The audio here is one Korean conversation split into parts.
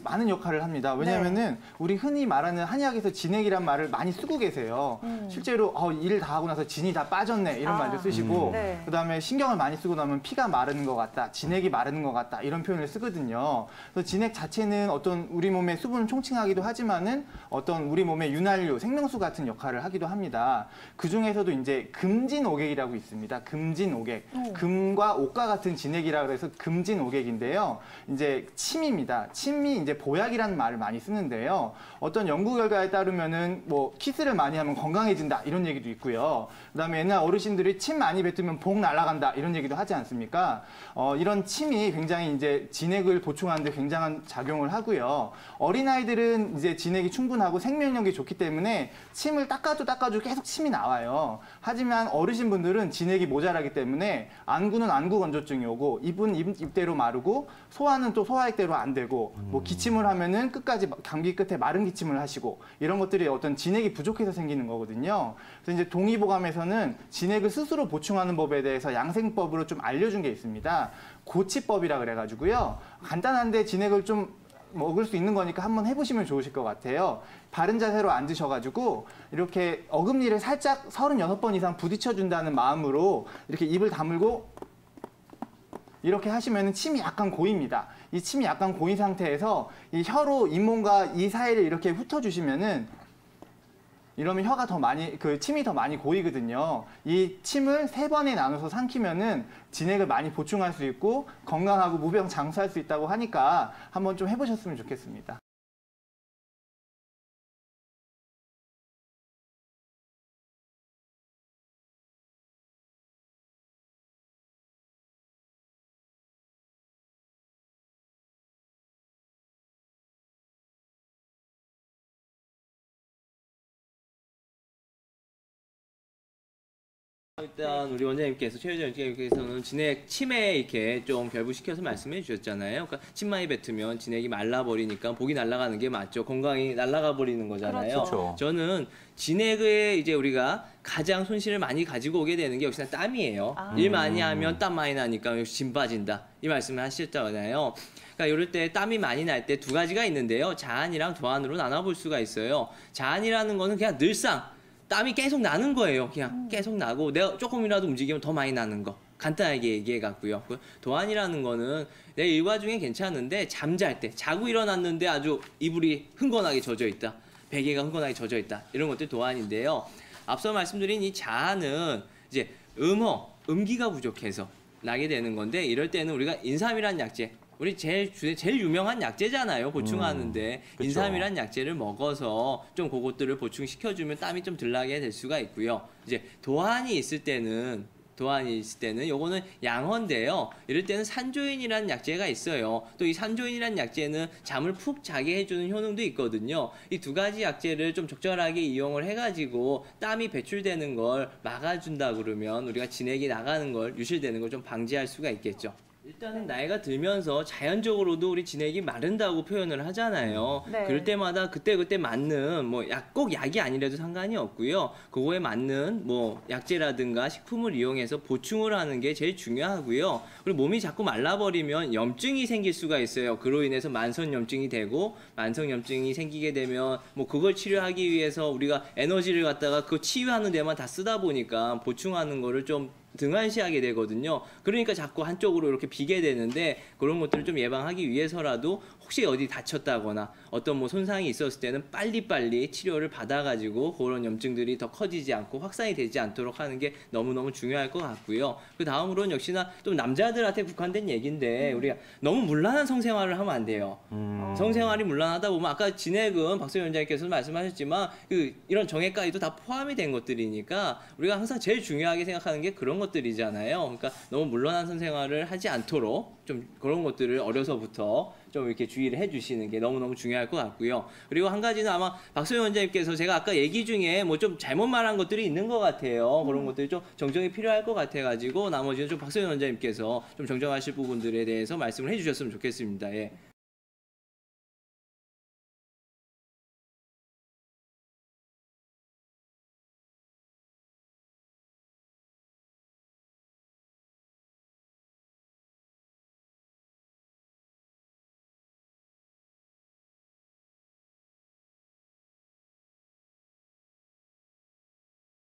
많은 역할을 합니다. 왜냐하면은 우리 흔히 말하는 한의학에서 진액이란 말을 많이 쓰고 계세요. 실제로 일 다 하고 나서 진이 다 빠졌네 이런 말도 쓰시고 그다음에 신경을 많이 쓰고 나면 피가 마르는 것 같다, 진액이 마르는 것 같다 이런 표현을 쓰거든요. 그래서 진액 자체는 어떤 우리 몸의 수분을 총칭하기도 하지만은 어떤 우리 몸의 윤활유, 생명수 같은 역할을 하기도 합니다. 그 중에서도 이제 금진오객이라고 있습니다. 금진오객, 금과 옥과 같은 진액이라 그래서 금진오객인데요. 이제 침입니다. 침이 이제 보약이라는 말을 많이 쓰는데요. 어떤 연구 결과에 따르면은 뭐 키스를 많이 하면 건강해진다 이런 얘기도 있고요. 그다음에 옛날 어르신들이 침 많이 뱉으면 복 날아간다 이런 얘기도 하지 않습니까? 이런 침이 굉장히 이제 진액을 보충하는데 굉장한 작용을 하고요. 어린아이들은 이제 진액이 충분하고 생명력이 좋기 때문에 침을 닦아도 계속 침이 나와요. 하지만 어르신분들은 진액이 모자라기 때문에 안구는 안구 건조증이 오고 입은 입대로 마르고 소화는 또 소화액대로 안 되고 뭐 기침을 하면은 끝까지 감기 끝에 마른 기침을 하시고 이런 것들이 어떤 진액이 부족해서 생기는 거거든요. 그래서 이제 동의보감에서는 진액을 스스로 보충하는 법에 대해서 양생법으로 좀 알려준 게 있습니다. 고치법이라 그래가지고요. 간단한데 진액을 좀 먹을 수 있는 거니까 한번 해보시면 좋으실 것 같아요. 바른 자세로 앉으셔가지고 이렇게 어금니를 살짝 36번 이상 부딪혀준다는 마음으로 이렇게 입을 다물고 이렇게 하시면 침이 약간 고입니다. 이 침이 약간 고인 상태에서 이 혀로 잇몸과 이 사이를 이렇게 훑어주시면은 이러면 혀가 더 많이, 침이 더 많이 고이거든요. 이 침을 3번에 나눠서 삼키면은 진액을 많이 보충할 수 있고 건강하고 무병장수할 수 있다고 하니까 한번 좀 해보셨으면 좋겠습니다. 일단 우리 원장님께서 최유정 원장님께서는 진액 침에 이렇게 좀 결부시켜서 말씀해 주셨잖아요. 그러니까 침 많이 뱉으면 진액이 말라버리니까 복이 날아가는 게 맞죠. 건강이 날아가 버리는 거잖아요. 그렇죠. 저는 진액에 이제 우리가 가장 손실을 많이 가지고 오게 되는 게 역시나 땀이에요. 일 많이 하면 땀 많이 나니까 역시 진 빠진다. 이 말씀을 하셨잖아요. 그러니까 이럴 때 땀이 많이 날 때 2가지가 있는데요. 자한이랑 도안으로 나눠볼 수가 있어요. 자한이라는 거는 그냥 늘상 땀이 계속 나는 거예요. 그냥 계속 나고 내가 조금이라도 움직이면 더 많이 나는 거. 간단하게 얘기해 갖고요. 도안이라는 거는 내 일과 중에 괜찮은데 잠잘 때 자고 일어났는데 아주 이불이 흥건하게 젖어 있다. 베개가 흥건하게 젖어 있다. 이런 것들이 도안인데요. 앞서 말씀드린 이 자아는 이제 음기가 부족해서 나게 되는 건데 이럴 때는 우리가 인삼이란 약재 우리 제일 유명한 약재잖아요. 보충하는데 인삼이란 약재를 먹어서 좀 그것들을 보충시켜주면 땀이 좀 덜 나게 될 수가 있고요. 이제 도안이 있을 때는 요거는 양허인데요. 이럴 때는 산조인이라는 약재가 있어요. 또 이 산조인이라는 약재는 잠을 푹 자게 해주는 효능도 있거든요. 이 2가지 약재를 좀 적절하게 이용을 해가지고 땀이 배출되는 걸 막아준다 그러면 우리가 진액이 나가는 걸 유실되는 걸 좀 방지할 수가 있겠죠. 일단은 나이가 들면서 자연적으로도 우리 진액이 마른다고 표현을 하잖아요. 그럴 때마다 그때 맞는 뭐 꼭 약이 아니라도 상관이 없고요. 그거에 맞는 뭐 약재라든가 식품을 이용해서 보충을 하는 게 제일 중요하고요. 그리고 몸이 자꾸 말라버리면 염증이 생길 수가 있어요. 그로 인해서 만성염증이 되고 만성염증이 생기게 되면 뭐 그걸 치료하기 위해서 우리가 에너지를 갖다가 그거 치유하는 데만 다 쓰다 보니까 보충하는 거를 좀 등한시하게 되거든요. 그러니까 자꾸 한쪽으로 이렇게 비게 되는데 그런 것들을 좀 예방하기 위해서라도 혹시 어디 다쳤다거나 어떤 뭐 손상이 있었을 때는 빨리빨리 치료를 받아가지고 그런 염증들이 더 커지지 않고 확산이 되지 않도록 하는 게 너무너무 중요할 것 같고요. 그 다음으로는 역시나 또 남자들한테 국한된 얘기인데 우리가 너무 문란한 성생활을 하면 안 돼요. 성생활이 문란하다 보면 아까 진액은 박소연 원장님께서 말씀하셨지만 이런 정액까지도 다 포함이 된 것들이니까 우리가 항상 제일 중요하게 생각하는 게 그런 것들이잖아요. 그러니까 너무 문란한 성생활을 하지 않도록 좀 그런 것들을 어려서부터 좀 이렇게 주의를 해주시는 게 너무너무 중요할 것 같고요. 그리고 한 가지는 아마 박소연 원장님께서 제가 아까 얘기 중에 뭐 좀 잘못 말한 것들이 있는 것 같아요. 그런 것들이 좀 정정이 필요할 것 같아가지고 나머지는 좀 박소연 원장님께서 좀 정정하실 부분들에 대해서 말씀을 해주셨으면 좋겠습니다. 예.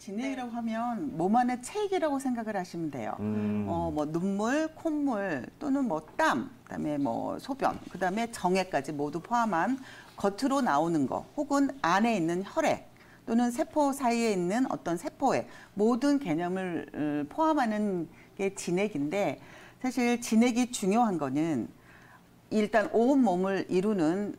진액이라고 하면 몸 안의 체액이라고 생각을 하시면 돼요. 뭐 눈물, 콧물 또는 뭐 땀, 그다음에 뭐 소변, 그다음에 정액까지 모두 포함한 겉으로 나오는 거, 혹은 안에 있는 혈액 또는 세포 사이에 있는 어떤 세포의 모든 개념을 포함하는 게 진액인데, 사실 진액이 중요한 거는 일단 온 몸을 이루는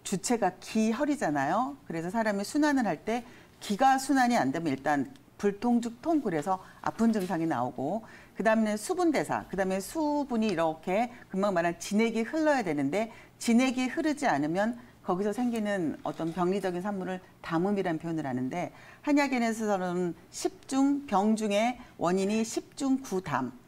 주체가 기혈이잖아요. 그래서 사람이 순환을 할 때 기가 순환이 안 되면 일단 불통죽통, 그래서 아픈 증상이 나오고, 그다음에 수분 대사, 그다음에 수분이 이렇게 금방 말한 진액이 흘러야 되는데 진액이 흐르지 않으면 거기서 생기는 어떤 병리적인 산물을 담음이라는 표현을 하는데, 한약에서는 십중 병 중에 원인이 십중구담.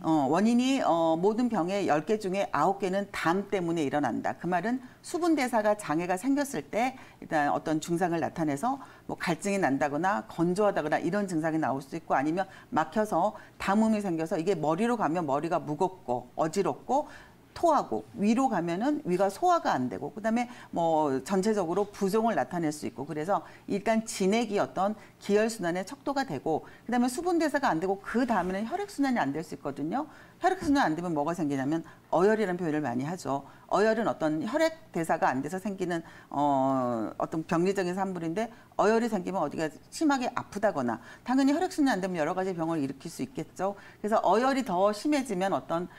원인이 모든 병의 10개 중에 9개는 담 때문에 일어난다. 그 말은 수분 대사가 장애가 생겼을 때 일단 어떤 증상을 나타내서 뭐 갈증이 난다거나 건조하다거나 이런 증상이 나올 수 있고, 아니면 막혀서 담음이 생겨서 이게 머리로 가면 머리가 무겁고 어지럽고 토하고, 위로 가면은 위가 소화가 안 되고, 그다음에 뭐 전체적으로 부종을 나타낼 수 있고, 그래서 일단 진액이 어떤 기혈 순환의 척도가 되고, 그다음에 수분 대사가 안 되고, 그 다음에는 혈액 순환이 안 될 수 있거든요. 혈액 순환 안 되면 뭐가 생기냐면 어혈이라는 표현을 많이 하죠. 어혈은 어떤 혈액 대사가 안 돼서 생기는 어떤 병리적인 산물인데, 어혈이 생기면 어디가 심하게 아프다거나, 당연히 혈액 순환이 안 되면 여러 가지 병을 일으킬 수 있겠죠. 그래서 어혈이 더 심해지면 어떤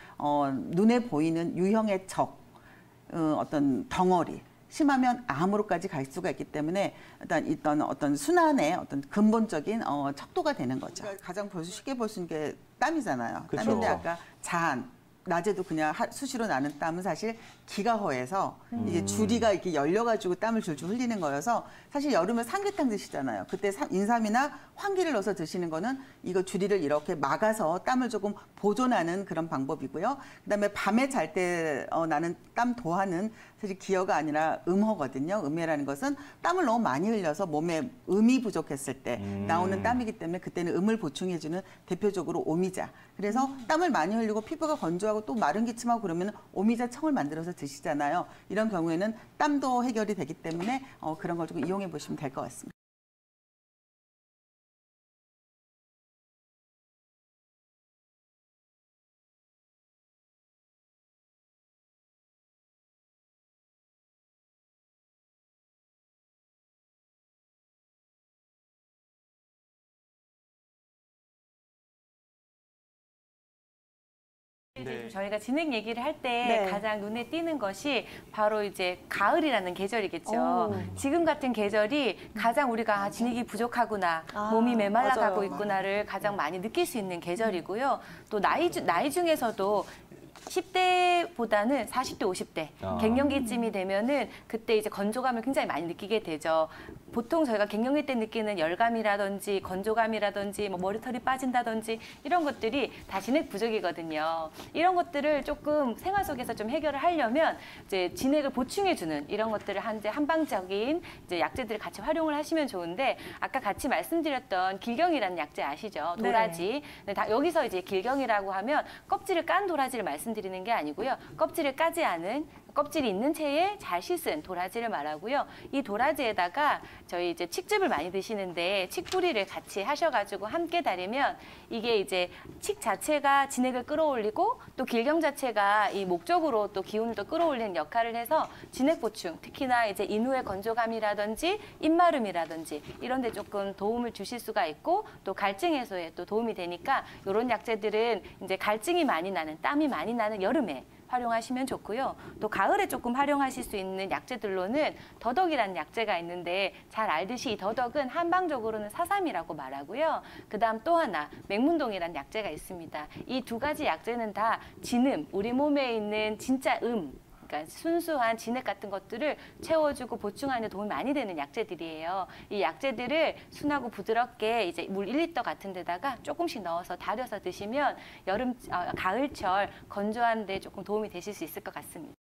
눈에 보이는 유형의 적, 어떤 덩어리, 심하면 암으로까지 갈 수가 있기 때문에 일단 어떤 순환의 어떤 근본적인 척도가 되는 거죠. 가장 쉽게 볼 수 있는 게 땀이잖아요. 그쵸. 땀인데 아까 자한, 낮에도 그냥 수시로 나는 땀은 사실 기가 허해서 이게 주리가 이렇게 열려가지고 땀을 줄줄 흘리는 거여서, 사실 여름에 삼계탕 드시잖아요. 그때 인삼이나 황기를 넣어서 드시는 거는 이거 주리를 이렇게 막아서 땀을 조금 보존하는 그런 방법이고요. 그다음에 밤에 잘 때 나는 땀 도하는 사실 기여가 아니라 음허거든요. 음해라는 것은 땀을 너무 많이 흘려서 몸에 음이 부족했을 때 나오는 땀이기 때문에 그때는 음을 보충해주는 대표적으로 오미자. 그래서 땀을 많이 흘리고 피부가 건조하고 또 마른 기침하고 그러면 오미자 청을 만들어서 드시잖아요. 이런 경우에는 땀도 해결이 되기 때문에 그런 걸 좀 이용해 보시면 될 것 같습니다. 이제 저희가 진액 얘기를 할 때 네. 가장 눈에 띄는 것이 바로 이제 가을이라는 계절이겠죠. 지금 같은 계절이 가장 우리가 진액이 부족하구나, 몸이 메말라 맞아요. 가고 있구나를 가장 많이 느낄 수 있는 계절이고요. 또 나이 중에서도 10대보다는 40대, 50대 갱년기쯤이 되면은 그때 이제 건조감을 굉장히 많이 느끼게 되죠. 보통 저희가 갱년기 때 느끼는 열감이라든지 건조감이라든지 뭐 머리털이 빠진다든지 이런 것들이 다 진액 부족이거든요. 이런 것들을 조금 생활 속에서 좀 해결을 하려면 이제 진액을 보충해주는 이런 것들을 한방적인 이제 약재들을 같이 활용을 하시면 좋은데, 아까 같이 말씀드렸던 길경이라는 약재 아시죠? 도라지. 네, 여기서 이제 길경이라고 하면 껍질을 깐 도라지를 말씀드리는 게 아니고요. 껍질을 까지 않은, 껍질이 있는 채에 잘 씻은 도라지를 말하고요. 이 도라지에다가 저희 이제 칡즙을 많이 드시는데 칡뿌리를 같이 하셔가지고 함께 달이면 이게 이제 칡 자체가 진액을 끌어올리고 또 길경 자체가 이 목적으로 또 기운을 또 끌어올리는 역할을 해서 진액 보충, 특히나 이제 인후의 건조감이라든지 입마름이라든지 이런 데 조금 도움을 주실 수가 있고, 또 갈증 해소에 또 도움이 되니까 이런 약재들은 이제 갈증이 많이 나는, 땀이 많이 나는 여름에 활용하시면 좋고요. 또 가을에 조금 활용하실 수 있는 약재들로는 더덕이라는 약재가 있는데, 잘 알듯이 이 더덕은 한방적으로는 사삼이라고 말하고요. 그다음 또 하나 맹문동이라는 약재가 있습니다. 이 두 가지 약재는 다 진음, 우리 몸에 있는 진짜 그러니까 순수한 진액 같은 것들을 채워주고 보충하는 데 도움이 많이 되는 약재들이에요. 이 약재들을 순하고 부드럽게 이제 물 1리터 같은 데다가 조금씩 넣어서 달여서 드시면 가을철 건조한 데 조금 도움이 되실 수 있을 것 같습니다.